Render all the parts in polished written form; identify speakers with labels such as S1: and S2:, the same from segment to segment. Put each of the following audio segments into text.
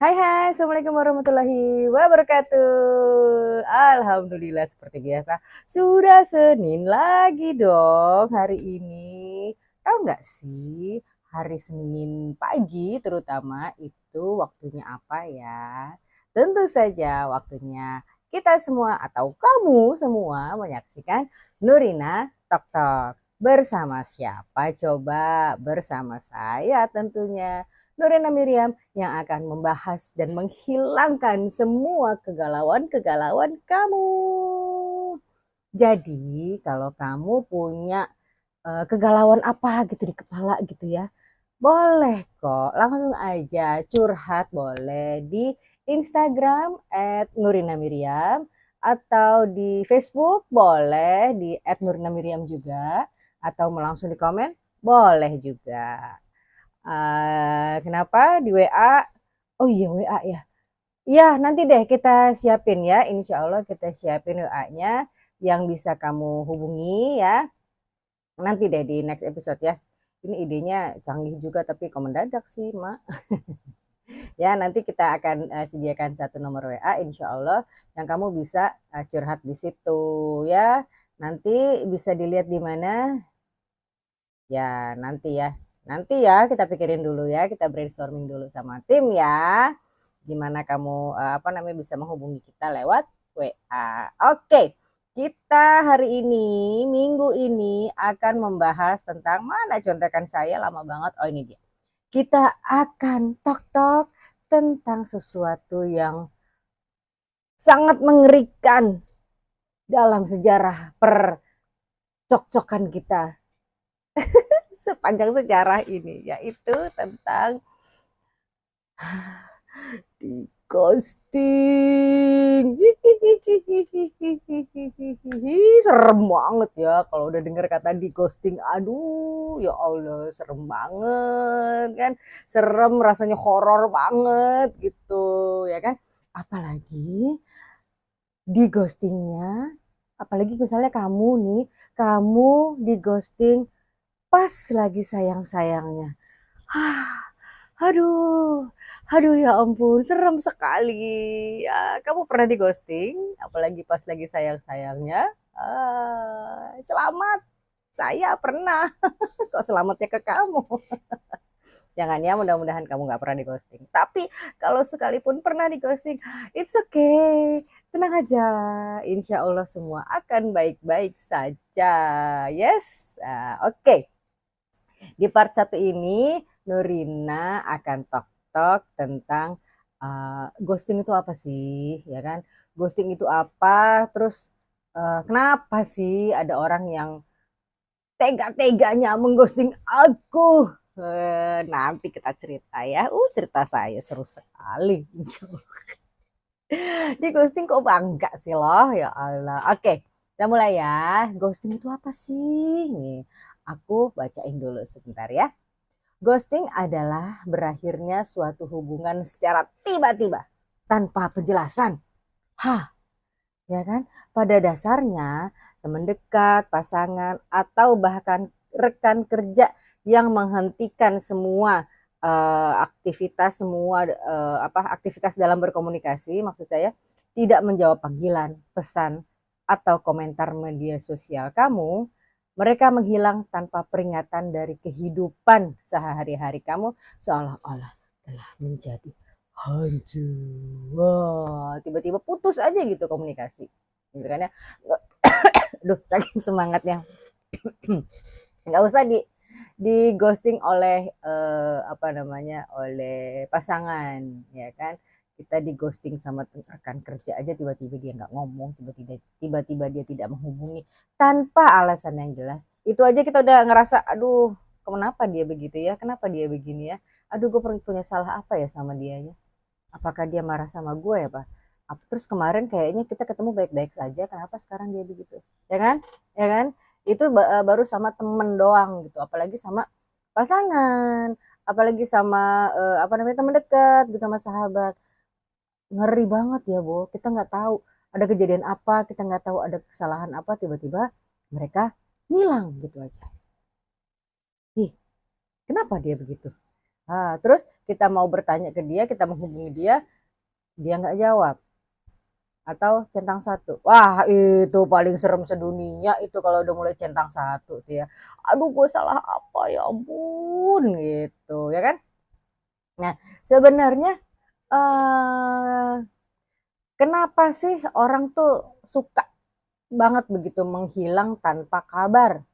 S1: Hai hai, Assalamualaikum warahmatullahi wabarakatuh. Alhamdulillah seperti biasa, sudah Senin lagi dong hari ini. Tahu nggak sih, hari Senin pagi terutama itu waktunya apa ya? Tentu saja waktunya kita semua atau kamu semua menyaksikan Nurina Tok Tok. Bersama siapa coba? Bersama saya tentunya. Nurina Miriam yang akan membahas dan menghilangkan semua kegalauan-kegalauan kamu. Jadi, kalau kamu punya kegalauan apa gitu di kepala gitu ya, boleh kok langsung aja curhat boleh di Instagram @nurinamiriam atau di Facebook boleh di @nurinamiriam juga atau mau langsung di komen boleh juga. Kenapa di WA? Oh iya WA ya. Iya nanti deh kita siapin ya. Insya Allah kita siapin WA-nya yang bisa kamu hubungi ya. Nanti deh di next episode ya. Ini idenya canggih juga tapi kok mendadak sih, Mak. Ya, nanti kita akan sediakan satu nomor WA insya Allah yang kamu bisa curhat di situ ya. Nanti bisa dilihat di mana? Ya, nanti ya. Nanti ya kita pikirin dulu ya, kita brainstorming dulu sama tim ya. Gimana kamu apa namanya bisa menghubungi kita lewat WA. Oke. Kita hari ini, minggu ini akan membahas tentang mana contekan saya lama banget. Oh ini dia. Kita akan tok-tok tentang sesuatu yang sangat mengerikan dalam sejarah percokcokan kita sepanjang sejarah ini, yaitu tentang di ghosting. Serem banget ya kalau udah denger kata di ghosting. Aduh, ya Allah, serem banget kan. Serem rasanya horor banget gitu, ya kan? Apalagi di ghostingnya, apalagi misalnya kamu nih, kamu di ghosting pas lagi sayang-sayangnya. Aduh, aduh ya ampun, serem sekali. Ya, kamu pernah di ghosting, apalagi pas lagi sayang-sayangnya. Selamat, saya pernah. Kok selamatnya ke kamu? Jangan ya, mudah-mudahan kamu nggak pernah di ghosting. Tapi kalau sekalipun pernah di ghosting, it's okay. Tenang aja, insya Allah semua akan baik-baik saja. Yes, oke. Di part satu ini, Nurina akan talk-talk tentang ghosting itu apa sih, ya kan? Ghosting itu apa? Terus kenapa sih ada orang yang tega-teganya mengghosting aku? Nanti kita cerita ya. Cerita saya seru sekali. Di ghosting kok bangga sih loh, ya Allah. Oke, kita mulai ya. Ghosting itu apa sih? Nih, aku bacain dulu sebentar ya. Ghosting adalah berakhirnya suatu hubungan secara tiba-tiba tanpa penjelasan. Hah, ya kan? Pada dasarnya teman dekat, pasangan atau bahkan rekan kerja yang menghentikan semua aktivitas aktivitas dalam berkomunikasi maksud saya tidak menjawab panggilan, pesan atau komentar media sosial kamu, mereka menghilang tanpa peringatan dari kehidupan sehari-hari kamu seolah-olah telah menjadi hancur. Wah, tiba-tiba putus aja gitu komunikasi. Gitu kan ya. Duh, saking semangatnya. Nggak usah di ghosting oleh oleh pasangan, ya kan? Kita di ghosting sama rekan kerja aja tiba-tiba dia nggak ngomong, tiba-tiba dia tidak menghubungi tanpa alasan yang jelas. Itu aja kita udah ngerasa, aduh, kenapa dia begitu ya? Kenapa dia begini ya? Aduh, gue punya salah apa ya sama dia ya? Apakah dia marah sama gue ya, Pak? Terus kemarin kayaknya kita ketemu baik-baik saja, kenapa sekarang dia begitu? Ya kan? Ya kan? Itu baru sama temen doang gitu, apalagi sama pasangan, apalagi sama teman dekat gitu sama sahabat. Ngeri banget ya, Bo. Kita nggak tahu ada kejadian apa, kita nggak tahu ada kesalahan apa, tiba-tiba mereka ngilang gitu aja. Ih, kenapa dia begitu? Terus kita mau bertanya ke dia, kita menghubungi dia, dia nggak jawab. Atau centang satu. Wah, itu paling serem sedunia itu kalau udah mulai centang satu tuh ya. Aduh, gue salah apa ya ampun gitu, ya kan? Nah, sebenarnya eh kenapa sih orang tuh suka banget begitu menghilang tanpa kabar?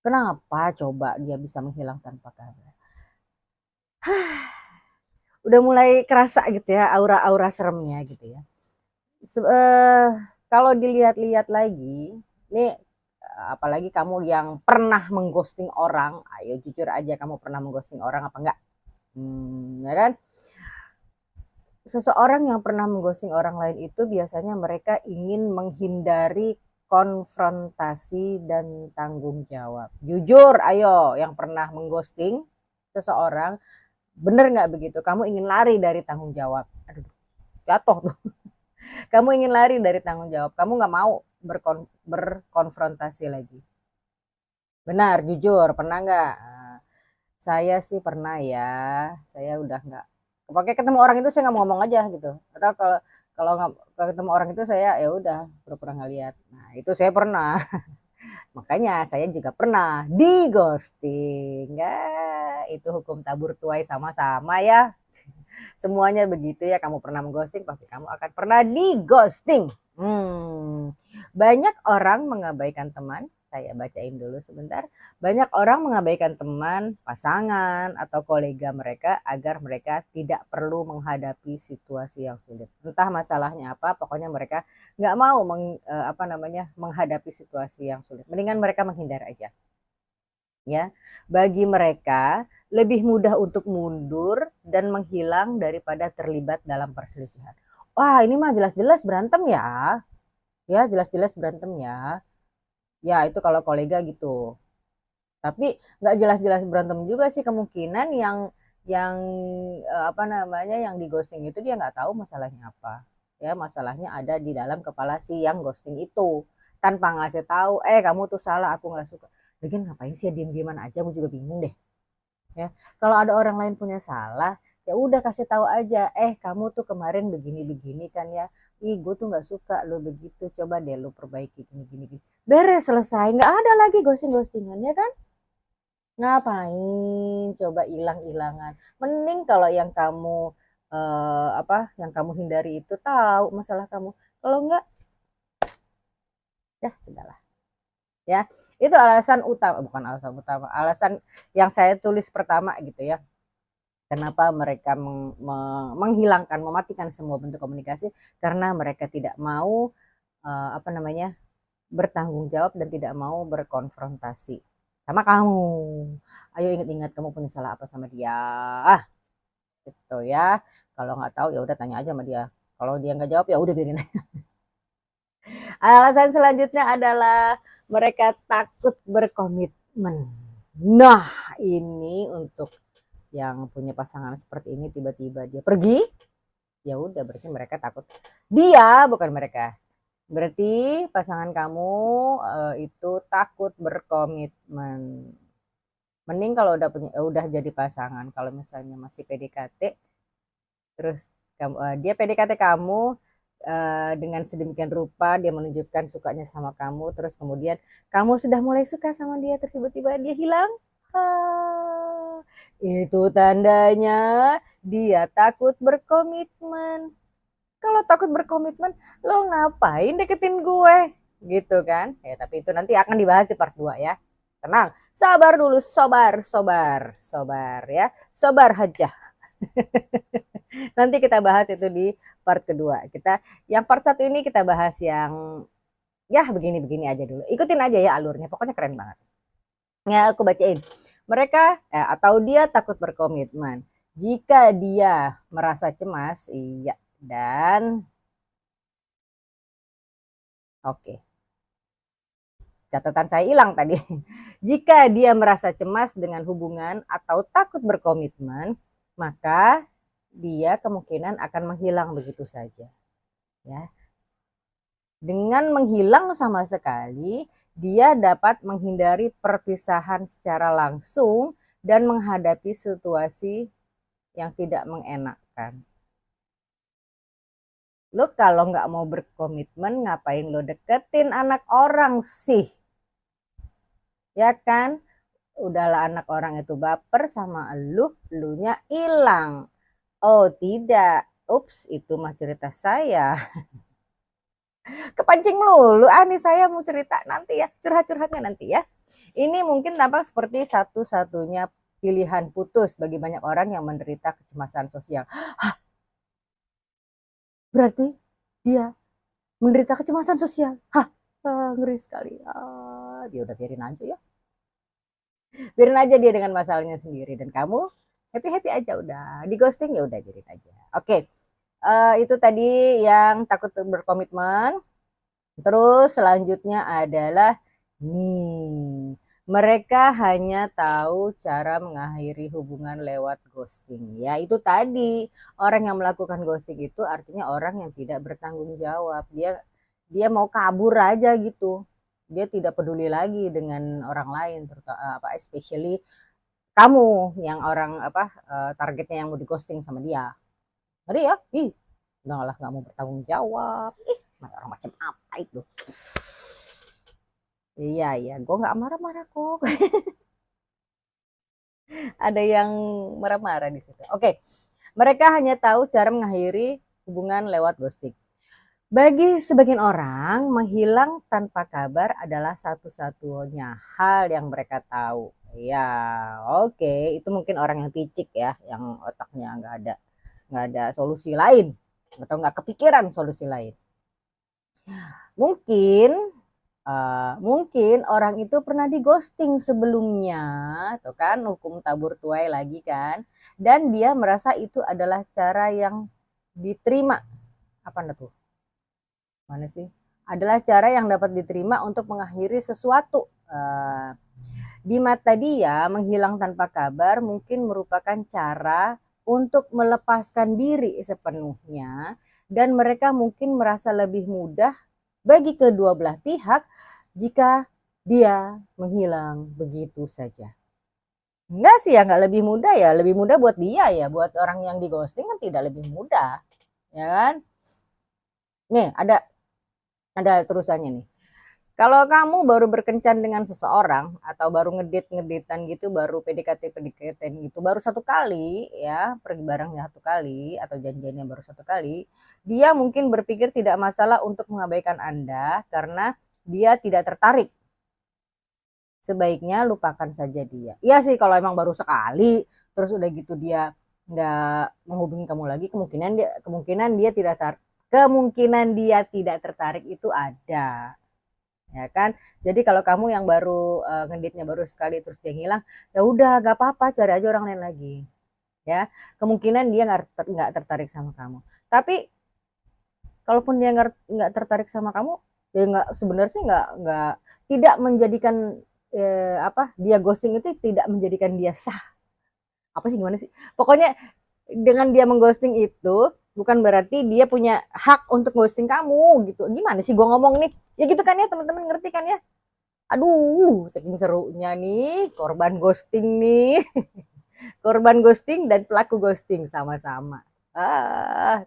S1: Kenapa coba dia bisa menghilang tanpa kabar? Udah mulai kerasa gitu ya aura-aura seremnya gitu ya. Kalau dilihat-lihat lagi, nih apalagi kamu yang pernah mengghosting orang, ayo jujur aja kamu pernah mengghosting orang apa enggak? Ya kan? Seseorang yang pernah mengghosting orang lain itu biasanya mereka ingin menghindari konfrontasi dan tanggung jawab. Jujur, ayo yang pernah mengghosting seseorang, bener nggak begitu? Kamu ingin lari dari tanggung jawab. Aduh, jatuh tuh. Kamu ingin lari dari tanggung jawab. Kamu nggak mau berkonfrontasi lagi. Benar, jujur, pernah nggak? Saya sih pernah ya. Saya udah nggak. Pakai ketemu orang itu saya nggak mau ngomong aja gitu. Atau kalau nggak ketemu orang itu saya ya udah pura-pura nggak lihat. Nah itu saya pernah. Makanya saya juga pernah di ghosting. Ya, itu hukum tabur tuai sama-sama ya. Semuanya begitu ya, kamu pernah mengghosting, pasti kamu akan pernah di ghosting. Banyak orang mengabaikan teman, saya bacain dulu sebentar. Banyak orang mengabaikan teman, pasangan, atau kolega mereka agar mereka tidak perlu menghadapi situasi yang sulit. Entah masalahnya apa, pokoknya mereka nggak mau menghadapi situasi yang sulit. Mendingan mereka menghindar aja. Ya, bagi mereka lebih mudah untuk mundur dan menghilang daripada terlibat dalam perselisihan. Wah, ini mah jelas-jelas berantem ya. Ya, jelas-jelas berantem ya. Ya, itu kalau kolega gitu. Tapi nggak jelas-jelas berantem juga sih, kemungkinan yang yang di ghosting itu dia nggak tahu masalahnya apa. Ya, masalahnya ada di dalam kepala si yang ghosting itu. Tanpa ngasih tahu, kamu tuh salah, aku nggak suka. Lagian ngapain sih ya diem-dieman aja, aku juga bingung deh. Ya, kalau ada orang lain punya salah, ya udah kasih tahu aja, kamu tuh kemarin begini-begini kan ya, ih gue tuh nggak suka lo begitu, coba deh lo perbaiki gini-gini. Beres, selesai, nggak ada lagi ghosting-ghostingan ya kan? Ngapain coba hilang-hilangan? Mending kalau yang kamu yang kamu hindari itu tahu masalah kamu. Kalau enggak, ya sudahlah. Ya, itu alasan utama, bukan alasan utama, alasan yang saya tulis pertama gitu ya. Kenapa mereka menghilangkan, mematikan semua bentuk komunikasi? Karena mereka tidak mau bertanggung jawab dan tidak mau berkonfrontasi sama kamu. Ayo ingat-ingat kamu punya salah apa sama dia, gitu ya. Kalau nggak tahu ya udah tanya aja sama dia. Kalau dia nggak jawab ya udah biarin aja. Alasan selanjutnya adalah mereka takut berkomitmen. Nah, ini untuk yang punya pasangan seperti ini tiba-tiba dia pergi, ya udah berarti mereka takut. Dia bukan mereka. Berarti pasangan kamu itu takut berkomitmen. Mending kalau udah jadi pasangan, kalau misalnya masih PDKT, terus dia PDKT kamu dengan sedemikian rupa dia menunjukkan sukanya sama kamu, terus kemudian kamu sudah mulai suka sama dia, terus tiba-tiba dia hilang. Itu tandanya dia takut berkomitmen. Kalau takut berkomitmen, lo ngapain deketin gue? Gitu kan? Ya, tapi itu nanti akan dibahas di part 2 ya. Tenang, sabar dulu, sobar ya. Sobar aja. Nanti kita bahas itu di part kedua. Yang part 1 ini kita bahas yang ya begini-begini aja dulu. Ikutin aja ya alurnya, pokoknya keren banget. Ya, aku bacain. Mereka atau dia takut berkomitmen. Jika dia merasa cemas, iya, dan oke. Catatan saya hilang tadi. Jika dia merasa cemas dengan hubungan atau takut berkomitmen, maka dia kemungkinan akan menghilang begitu saja. Ya. Dengan menghilang sama sekali, dia dapat menghindari perpisahan secara langsung dan menghadapi situasi yang tidak mengenakan. Lo kalau nggak mau berkomitmen, ngapain lo deketin anak orang sih? Ya kan? Udahlah anak orang itu baper sama elunya hilang. Oh tidak, ups itu mah cerita saya. Kepancing lulu, nih saya mau cerita nanti ya, curhat-curhatnya nanti ya. Ini mungkin tampak seperti satu-satunya pilihan putus bagi banyak orang yang menderita kecemasan sosial. Hah, berarti dia menderita kecemasan sosial? Hah, ngeri sekali. Dia udah biarin aja ya. Biarin aja dia dengan masalahnya sendiri dan kamu happy-happy aja udah. Di ghosting ya udah biarin aja. Oke. Itu tadi yang takut berkomitmen. Terus selanjutnya adalah nih, mereka hanya tahu cara mengakhiri hubungan lewat ghosting. Ya itu tadi, orang yang melakukan ghosting itu artinya orang yang tidak bertanggung jawab. Dia mau kabur aja gitu. Dia tidak peduli lagi dengan orang lain, terutama apa especially kamu yang orang apa targetnya yang mau di ghosting sama dia. Ngeri ya? Ih, udah lah nggak mau bertanggung jawab. Ih, orang macam apa itu? Iya, gue nggak marah-marah kok. Ada yang marah-marah di situ. Oke, mereka hanya tahu cara mengakhiri hubungan lewat ghosting. Bagi sebagian orang, menghilang tanpa kabar adalah satu-satunya hal yang mereka tahu. Ya, oke, itu mungkin orang yang picik ya, yang otaknya nggak ada solusi lain atau nggak kepikiran solusi lain. Mungkin orang itu pernah di ghosting sebelumnya, tuh kan hukum tabur tuai lagi kan, dan dia merasa itu adalah cara yang diterima. Apa tuh? Mana sih? Adalah cara yang dapat diterima untuk mengakhiri sesuatu. Di mata dia, menghilang tanpa kabar mungkin merupakan cara untuk melepaskan diri sepenuhnya, dan mereka mungkin merasa lebih mudah bagi kedua belah pihak jika dia menghilang begitu saja. Enggak sih ya, enggak lebih mudah ya, lebih mudah buat dia ya, buat orang yang di ghosting kan tidak lebih mudah, ya kan? Nih ada terusannya nih. Kalau kamu baru berkencan dengan seseorang atau baru ngedit-ngeditan gitu, baru PDKT gitu, baru satu kali ya, pergi bareng satu kali atau janjiannya baru satu kali, dia mungkin berpikir tidak masalah untuk mengabaikan Anda karena dia tidak tertarik. Sebaiknya lupakan saja dia. Iya sih kalau emang baru sekali, terus udah gitu dia nggak menghubungi kamu lagi, kemungkinan dia tidak tertarik itu ada. Ya kan, jadi kalau kamu yang baru ngeditnya baru sekali terus dia ngilang, ya udah gak apa-apa, cari aja orang lain lagi ya. Kemungkinan dia nggak tertarik sama kamu, tapi kalaupun dia nggak tertarik sama kamu, ya nggak, sebenarnya sih nggak tidak menjadikan dia ghosting itu tidak menjadikan dia sah. Apa sih, gimana sih, pokoknya dengan dia mengghosting itu bukan berarti dia punya hak untuk ghosting kamu gitu. Gimana sih gue ngomong nih ya, gitu kan ya, teman-teman ngerti kan ya? Aduh, saking serunya nih korban ghosting nih. Korban ghosting dan pelaku ghosting sama-sama.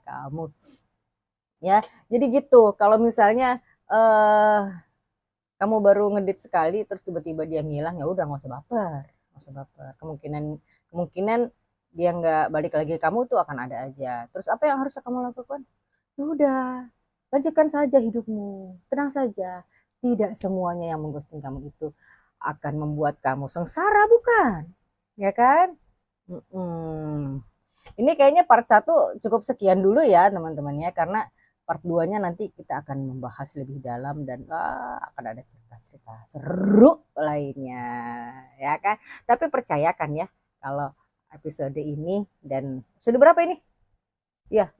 S1: Kamu ya, jadi gitu. Kalau misalnya kamu baru ngedit sekali terus tiba-tiba dia ngilang, ya udah nggak usah baper, kemungkinan dia nggak balik lagi ke kamu tuh akan ada aja. Terus apa yang harus kamu lakukan? Ya udah, lanjutkan saja hidupmu, tenang saja. Tidak semuanya yang mengghosting kamu itu akan membuat kamu sengsara, bukan? Ya kan? Ini kayaknya part 1 cukup sekian dulu ya teman-teman ya, karena part 2-nya nanti kita akan membahas lebih dalam dan akan ada cerita-cerita seru lainnya, ya kan? Tapi percayakan ya, kalau episode ini dan episode berapa ini? Ya,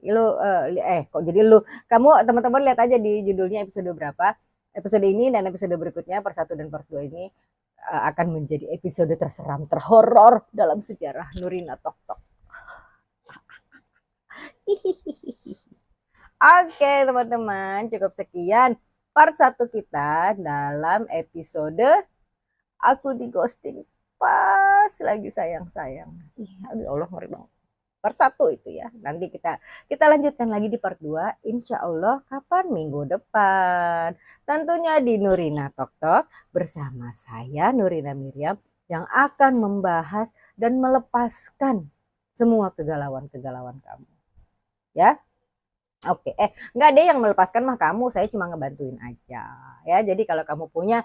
S1: kok jadi kamu teman-teman lihat aja di judulnya episode berapa. Episode ini dan episode berikutnya part 1 dan part 2 ini akan menjadi episode terseram, terhoror dalam sejarah Nurina Tok Tok. Oke teman-teman, cukup sekian part 1 kita dalam episode Aku di Ghosting pas masih lagi sayang-sayang. Ih, aduh Allah ngeri banget. Part 1 itu ya. Nanti kita lanjutkan lagi di part 2 insya Allah kapan? Minggu depan. Tentunya di Nurina Tok Tok bersama saya Nurina Miriam yang akan membahas dan melepaskan semua kegalauan-kegalauan kamu. Ya. Oke, nggak ada yang melepaskan mah kamu, saya cuma ngebantuin aja. Ya, jadi kalau kamu punya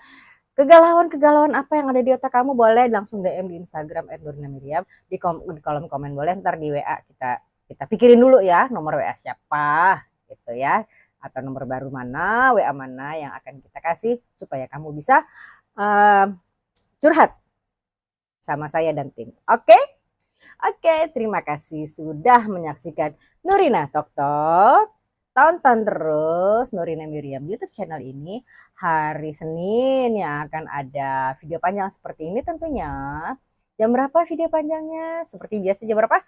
S1: kegalauan-kegalauan apa yang ada di otak kamu, boleh langsung DM di Instagram @nurina_miriam, di kolom komen boleh, ntar di WA kita pikirin dulu ya nomor WA siapa gitu ya, atau nomor baru mana, WA mana yang akan kita kasih supaya kamu bisa curhat sama saya dan tim. Oke? Oke, terima kasih sudah menyaksikan Nurina Tok Tok. Tonton terus Nurina Miriam YouTube channel ini. Hari Senin yang akan ada video panjang seperti ini tentunya. Jam berapa video panjangnya? Seperti biasa jam berapa?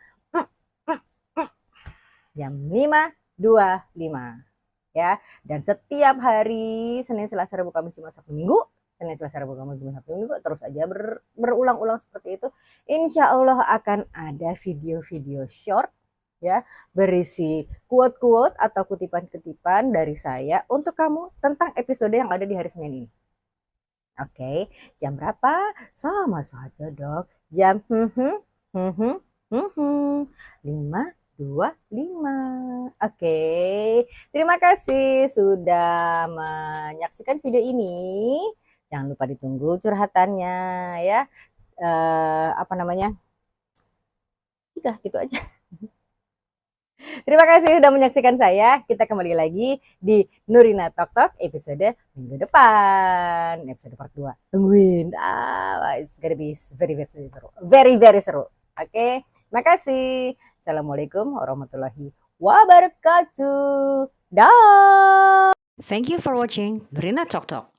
S1: Jam 5.25 ya. Dan setiap hari Senin, Selasa, Rabu, Kamis, Jumat, Sabtu, Minggu, Senin, Selasa, Rabu, Kamis, Jumat, Sabtu, Minggu, terus aja berulang-ulang seperti itu. Insya Allah akan ada video-video short ya, berisi quote-quote atau kutipan-kutipan dari saya untuk kamu tentang episode yang ada di hari Senin ini. Oke, jam berapa? Sama saja dong. Jam 5.25. Oke, terima kasih sudah menyaksikan video ini. Jangan lupa ditunggu curhatannya ya. Apa namanya? Udah gitu aja. Terima kasih sudah menyaksikan saya. Kita kembali lagi di Nurina Tok Tok episode minggu depan. Episode part 2. Tungguin. It's gonna be very, very seru. Very, very seru. Oke, terima kasih. Assalamualaikum warahmatullahi wabarakatuh. Dah. Thank you for watching Nurina Tok Tok.